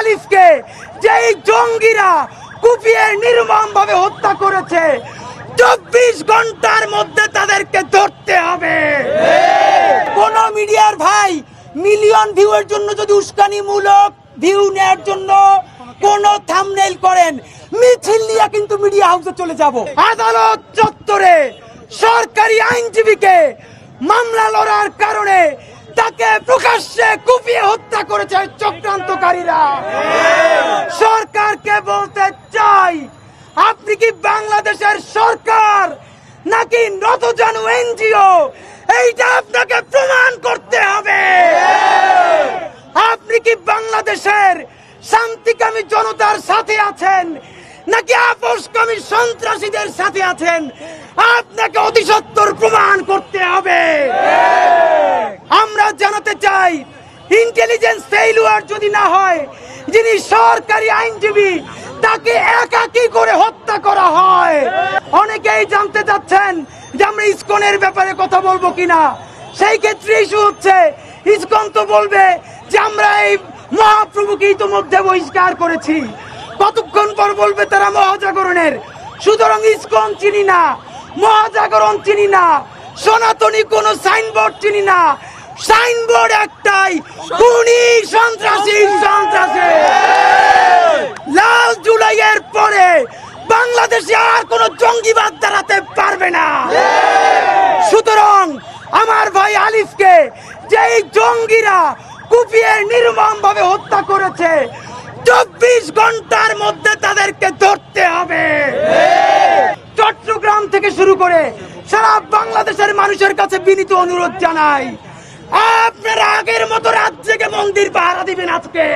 আলিফকে যেই জঙ্গিরা কুপিয়ে নির্মমভাবে হত্যা করেছে 24 ঘন্টার মধ্যে তাদেরকে ধরতে হবে। কোন মিডিয়ার ভাই মিলিয়ন ভিউয়ের জন্য যদি উস্কানিমূলক ভিউ নেওয়ার জন্য কোন থাম্বনেইল করেন, মিছিল নিয়ে কিন্তু মিডিয়া হাউসে চলে যাব। আদালত চত্বরে সরকারি আইনজীবীকে মামলা লড়ার কারণে তাকে প্রকাশ্যে কুপিয়ে হত্যা করেছে চক্রান্তকারীরা। সরকারকে বলতে চাই, আপনি কি বাংলাদেশের সরকার নাকি নতজানু এনজিও? এইটা আপনাকে প্রমাণ করতে হবে। আপনি কি বাংলাদেশের শান্তিকামী জনতার সাথে আছেন নাকি আপোষকামী সন্ত্রাসীদের সাথে আছেন? আপনাকে অতি সত্বর প্রমাণ করতে হবে। আমরা জানাতে চাই, ইন্টেলিজেন্স ফেইলুয়ার যদি না হয়, যিনি সরকারি আইনজীবী তাকে একাকী করে হত্যা করা হয়। অনেকেই জানতে চাচ্ছেন যে আমরা ইসকনের ব্যাপারে কথা বলবো কিনা। সেই ক্ষেত্রে ইস্যু হচ্ছে, ইসকন তো বলবে যে আমরা এই মহাপ্রভুকে ইতিমধ্যে বহিষ্কার করেছি। কতক্ষণ পর বলবে তারা মহাজাগরণের। সুতরাং ইসকন চিনি না, মহাজাগরণ চিনি না, সনাতনী কোন সাইনবোর্ড চিনি না। সাইনবোর্ড একটাই, খুনি সন্ত্রাসী সন্ত্রাসী। লাল জুলাইয়ের পরে বাংলাদেশে আর কোন জঙ্গিবাদ দাঁড়াতে পারবে না। সুতরাং আমার ভাই আলিফকে যেই জঙ্গিরা কুপিয়ে নির্মমভাবে হত্যা করেছে 24 ঘন্টার মধ্যে তাদেরকে ধরতে হবে। চট্টগ্রাম থেকে শুরু করে সারা বাংলাদেশের মানুষের কাছে বিনীত অনুরোধ জানাই, আপনারা আগের মতো রাত জেগে মন্দির পাহারা দিবেন। আজকে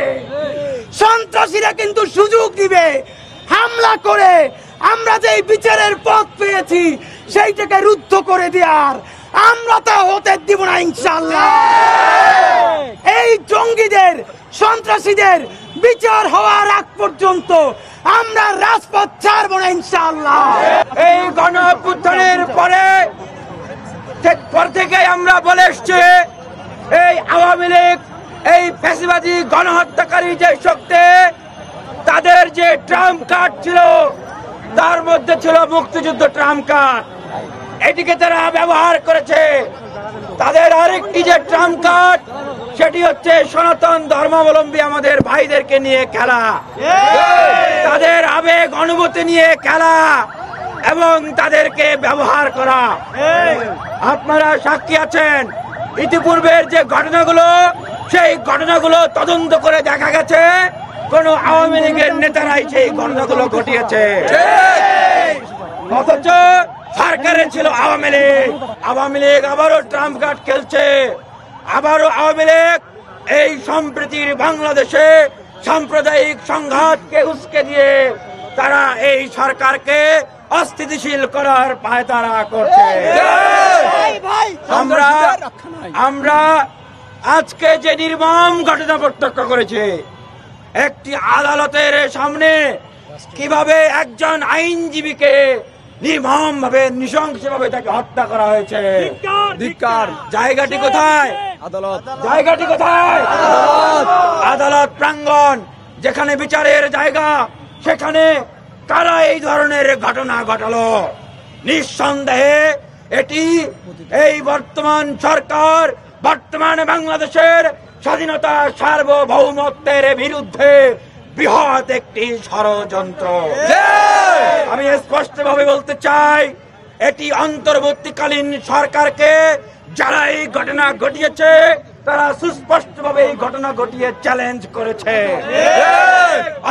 সন্ত্রাসীরা কিন্তু সুযোগ দিবে হামলা করে আমরা যে বিচারের পথ পেয়েছি সেইটাকে রুদ্ধ করে দেওয়ার। আমরা তা হতে দিব না ইনশাআল্লাহ। এই জঙ্গিদের সন্ত্রাসীদের বিচার হওয়ার আগ পর্যন্ত আমরা রাজপথ ছাড়বো না ইনশাআল্লাহ। এই গণ অভ্যুত্থানের পরে থেকে আমরা বলে এসছি, এই আওয়ামী লীগ, এই ফ্যাসিবাদী গণহত্যাকারী যে শক্তি, তাদের যে ট্রাম্প কার্ড ছিল তার মধ্যে ছিল মুক্তিযুদ্ধ ট্রাম্প কার্ড। এটিকে তারা ব্যবহার করেছে। তাদের আরেকটি যে ট্রাম্প কার্ড, সেটি হচ্ছে সনাতন ধর্মাবলম্বী আমাদের ভাইদেরকে নিয়ে খেলা, তাদের আবেগ অনুভূতি নিয়ে খেলা এবং তাদেরকে ব্যবহার করা। আপনারা সাক্ষী আছেন, ইতিপূর্বের যে ঘটনাগুলো, সেই ঘটনাগুলো তদন্ত করে দেখা গেছে কোন আওয়ামী লীগের নেতারাই সেই ঘটনাগুলো ঘটিয়েছে। অথচ সরকারে ছিল আওয়ামী লীগ। আওয়ামী লীগ আবারও ট্রাম্প কার্ড খেলছে। আবারও আওয়ামী লীগ এই সম্প্রীতির বাংলাদেশে সাম্প্রদায়িক সংঘাতকে উস্কে দিয়ে তারা এই সরকারকে অস্থিতিশীল করার পায়তারা করছে। আমরা আজকে যে নির্মম ঘটনা প্রত্যক্ষ করেছি, একটি আদালতের সামনে কিভাবে একজন আইনজীবীকে নির্মম ভাবে নৃশংসভাবে তাকে হত্যা করা হয়েছে। জায়গাটি কোথায়? জায়গাটি কোথায়? আদালত প্রাঙ্গণ, যেখানে বিচারের জায়গা, সেখানে কারা এই ধরনের ঘটনা ঘটালো? নিঃসন্দেহে এটি এই বর্তমান সরকার, বর্তমানে বাংলাদেশের স্বাধীনতা সার্বভৌমত্বের বিরুদ্ধে বৃহৎ একটি ষড়যন্ত্র। আমি স্পষ্টভাবে বলতে চাই, এটি অন্তর্বর্তীকালীন সরকারকে যারা এই ঘটনা ঘটিয়েছে তারা সুস্পষ্টভাবে এই ঘটনা ঘটিয়ে চ্যালেঞ্জ করেছে।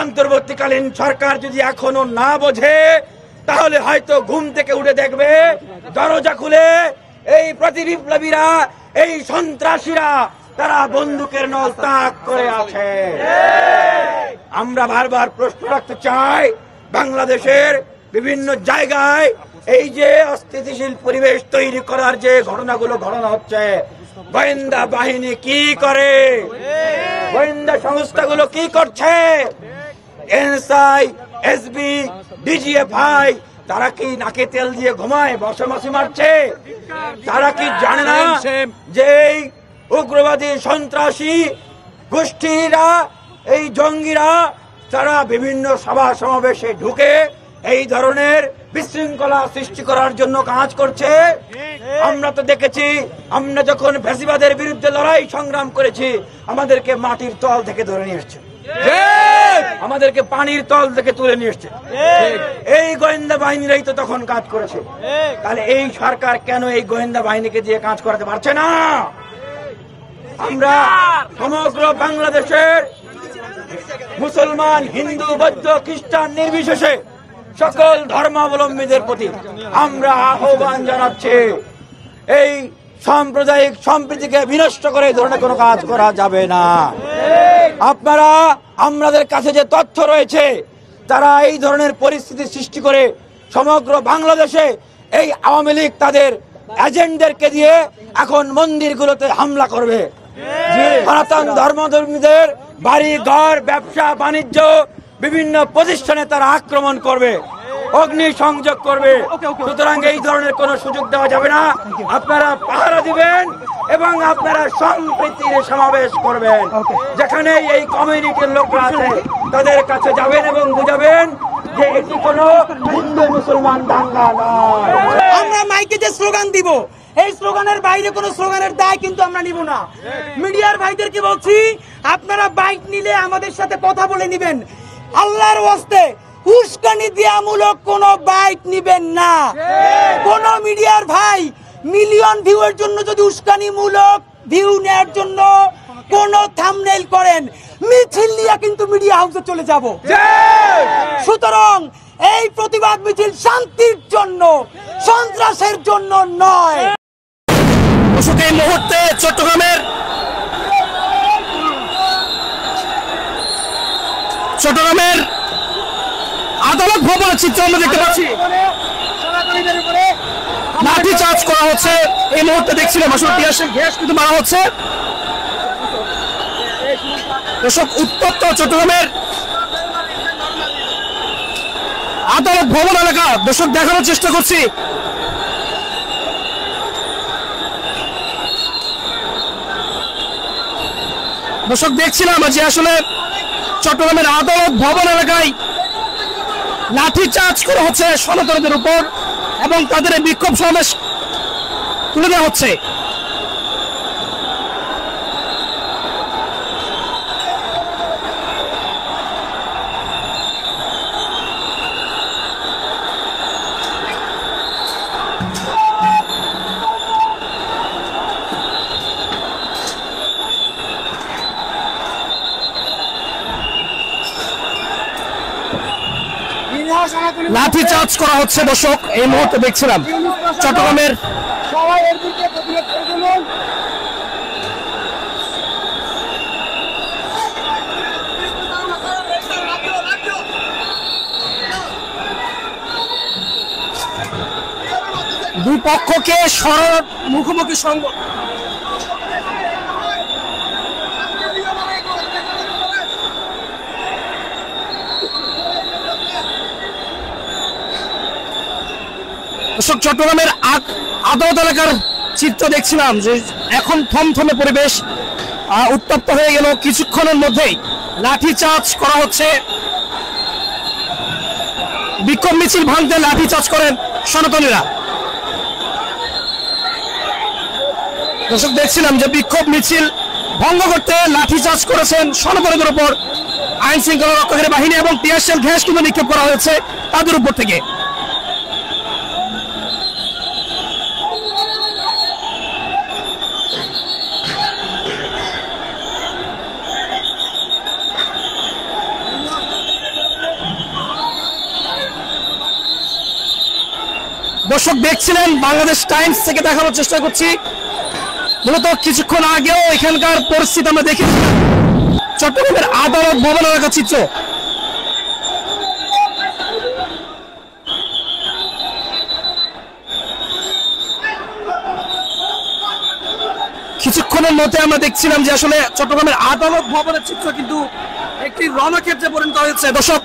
অন্তর্বর্তীকালীন সরকার যদি এখনো না বোঝে, তাহলে হয়তো ঘুম থেকে উঠে দেখবে দরজা খুলে এই প্রতিবিপ্লবীরা, এই সন্ত্রাসীরা তারা বন্দুকের নল তাক করে আছে। আমরা বারবার প্রশ্ন রাখতে চাই, বাংলাদেশের বিভিন্ন জায়গায় এই যে অস্থিতিশীল পরিবেশ তৈরি করার যে ঘটনাগুলো ঘটানো হচ্ছে, গোয়েন্দা বাহিনী কি করে? গোয়েন্দা সংস্থাগুলো কি করছে? এনএসআই, এসবি, ডিজিএফআই, তারা কি নাকে তেল দিয়ে ঘুমায়, বসে মারছে? তারা কি জানে না যে উগ্রবাদী সন্ত্রাসী গোষ্ঠীরা এই জঙ্গিরা তারা বিভিন্ন সভা সমাবেশে ঢুকে এই ধরনের বিশৃঙ্খলা সৃষ্টি করার জন্য কাজ করছে। আমরা তো দেখেছি, আমরা যখন ফ্যাসিবাদের বিরুদ্ধে লড়াই সংগ্রাম করেছি, আমাদেরকে মাটির তল থেকে ধরে নিয়ে এসছে, আমাদেরকে পানির তল থেকে তুলে নিয়ে এসছে। এই গোয়েন্দা বাহিনীরাই তো তখন কাজ করেছে। তাহলে এই সরকার কেন এই গোয়েন্দা বাহিনীকে দিয়ে কাজ করাতে পারছে না? আমরা সমগ্র বাংলাদেশের মুসলমান, হিন্দু, বৌদ্ধ, খ্রিস্টান নির্বিশেষে সকল ধর্মাবলম্বীদের প্রতি আমরা আহ্বান জানাচ্ছি, এই সাম্প্রদায়িক সম্প্রীতিকে বিনষ্ট করে এই ধরনের কোনো কাজ করা যাবে না। আপনারা, আমাদের কাছে যে তথ্য রয়েছে, তারা এই ধরনের পরিস্থিতি সৃষ্টি করে সমগ্র বাংলাদেশে এই আওয়ামী লীগ তাদের এজেন্টদেরকে দিয়ে এখন মন্দিরগুলোতে হামলা করবে, সনাতন ধর্মধর্মীদের বাড়ি ঘর, ব্যবসা বাণিজ্য, বিভিন্ন প্রতিষ্ঠানে তারা আক্রমণ করবে, অগ্নি সংযোগ করবে। সুতরাং এই ধরনের কোনো সুযোগ দেওয়া যাবে না। আপনারা পাহারা দিবেন এবং আপনারা সম্প্রীতির সমাবেশ করবেন। যেখানে এই কমিউনিটির লোকরা আছে তাদের কাছে যাবেন এবং বুঝাবেন যে এটি কোনো হিন্দু মুসলমান দাঙ্গা নয়। আমরা মাইকে যে স্লোগান দিব, এই স্লোগানের বাইরে কোনো স্লোগানের দায় কিন্তু আমরা নিব না। মিডিয়ার ভাইদেরকে বলছি, আপনারা বাইক নিলে আমাদের সাথে কথা বলে নিবেন। আল্লাহর ওয়াস্তে উস্কানি দেয়ামূলক কোন বাইক নিবেন না। কোন মিডিয়ার ভাই মিলিয়ন ভিউয়ের জন্য যদি উস্কানিমূলক ভিউ নেওয়ার জন্য কোন থাম্বনেইল করেন, মিছিল নিয়ে কিন্তু মিডিয়া হাউসে চলে যাব। সুতরাং এই প্রতিবাদ মিছিল শান্তির জন্য, সন্ত্রাসের জন্য নয়। এই মুহূর্তে চট্টগ্রামের আদালত ভবনের চিত্র আমরা দেখতে পাচ্ছি। লাঠি চার্জ করা হচ্ছে এই মুহূর্তে দেখছিলাম, আসলে টিয়ারশেল গ্যাস কিন্তু মারা হচ্ছে। দর্শক, উত্তপ্ত চট্টগ্রামের আদালত ভবন এলাকা দর্শক দেখানোর চেষ্টা করছি। দর্শক, দেখছিলাম যে আসলে চট্টগ্রামের আদালত ভবন এলাকায় লাঠি চার্জ করা হচ্ছে সনাতনীদের উপর এবং তাদের বিক্ষোভ সমাবেশ তুলে দেওয়া হচ্ছে। লাঠি চার্জ করা হচ্ছে দর্শক, এই মুহূর্তে দেখছিলাম চট্টগ্রামের দুই পক্ষকে সরব মুখোমুখি সংঘর্ষ। চট্টগ্রামের আদালত এলাকার চিত্র দেখছিলাম যে এখন থমথমে পরিবেশ, উত্তপ্ত হয়ে গেল। কিছুক্ষণের মধ্যেই লাঠি চার্জ করা হচ্ছে, বিক্ষোভ মিছিল ভাঙতে লাঠি চার্জ করেন সনাতনীরা। দর্শক, দেখছিলাম যে বিক্ষোভ মিছিল ভঙ্গ করতে লাঠি চার্জ করেছেন সনাতনীদের উপর আইন শৃঙ্খলা রক্ষাকারী বাহিনী এবং টিয়ারশেল গ্যাস কিন্তু নিক্ষেপ করা হয়েছে তাদের উপর থেকে। দর্শক, দেখছিলেন বাংলাদেশ টাইমস থেকে দেখানোর চেষ্টা করছি। মূলত কিছুক্ষণ আগেও এখানকার পরিস্থিতি আমরা দেখেছিলাম, চট্টগ্রামের আদালত ভবন এলাকার চিত্র। কিছুক্ষণের মধ্যে আমরা দেখছিলাম যে আসলে চট্টগ্রামের আদালত ভবনের চিত্র কিন্তু একটি রণক্ষেত্রে পরিণত হয়েছে। দর্শক,